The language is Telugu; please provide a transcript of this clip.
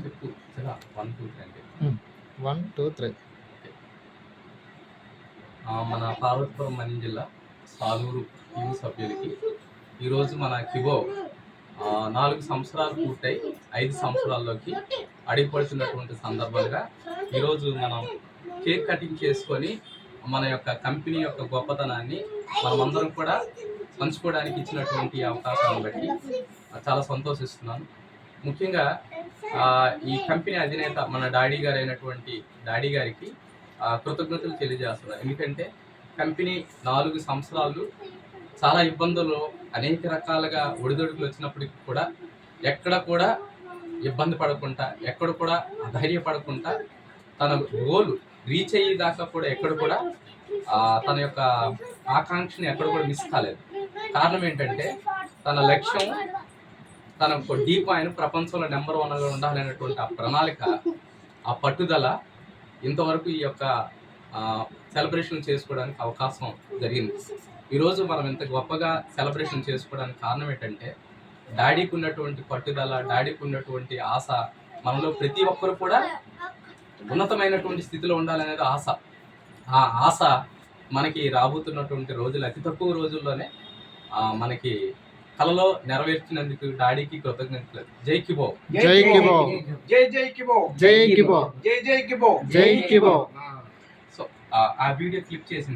చెప్పు 1 2 3 అంటే 1 2 3 మన పార్వతీపురం మన్యం జిల్లా సాలూరు టీం సభ్యులకి ఈరోజు మన కిబో 4 సంవత్సరాలు పూర్తయి 5 సంవత్సరాల్లోకి అడిగిపడుతున్నటువంటి సందర్భంగా ఈరోజు మనం కేక్ కటింగ్ చేసుకొని మన యొక్క కంపెనీ యొక్క గొప్పతనాన్ని మనమందరం కూడా పంచుకోవడానికి ఇచ్చినటువంటి అవకాశాన్ని బట్టి చాలా సంతోషిస్తున్నాను. ముఖ్యంగా ఈ కంపెనీ అధినేత మన డాడీ గారు అయినటువంటి డాడీ గారికి కృతజ్ఞతలు తెలియజేస్తున్నాను. ఎందుకంటే కంపెనీ 4 సంవత్సరాలు చాలా ఇబ్బందులు అనేక రకాలుగా ఒడిదొడుకులు వచ్చినప్పటికీ కూడా ఎక్కడ కూడా ఇబ్బంది పడకుండా ఎక్కడ కూడా అధైర్యపడకుండా తన గోల్ రీచ్ అయ్యేదాకా కూడా ఎక్కడ కూడా తన యొక్క ఆకాంక్షని ఎక్కడ కూడా మిస్ కాలేదు. కారణం ఏంటంటే తన లక్ష్యం తన డీప్ ఆయన ప్రపంచంలో నెంబర్ 1గా ఉండాలనేటువంటి ఆ ప్రణాళిక, ఆ పట్టుదల ఇంతవరకు ఈ యొక్క సెలబ్రేషన్ చేసుకోవడానికి అవకాశం జరిగింది. ఈరోజు మనం ఇంత గొప్పగా సెలబ్రేషన్ చేసుకోవడానికి కారణం ఏంటంటే డాడీకి ఉన్నటువంటి పట్టుదల, డాడీకి ఉన్నటువంటి ఆశ, మనలో ప్రతి ఒక్కరు కూడా ఉన్నతమైనటువంటి స్థితిలో ఉండాలనేది ఆశ. ఆ ఆశ మనకి రాబోతున్నటువంటి రోజులు అతి తక్కువ రోజుల్లోనే మనకి కలలో నెరవేర్చినందుకు డాడీకి కృతజ్ఞతలు. జై కిబో, జై కిబో, జై జై కిబో, జై కిబో, జై జై కిబో, జై కిబో. సో ఆ వీడియో క్లిప్ చేసిన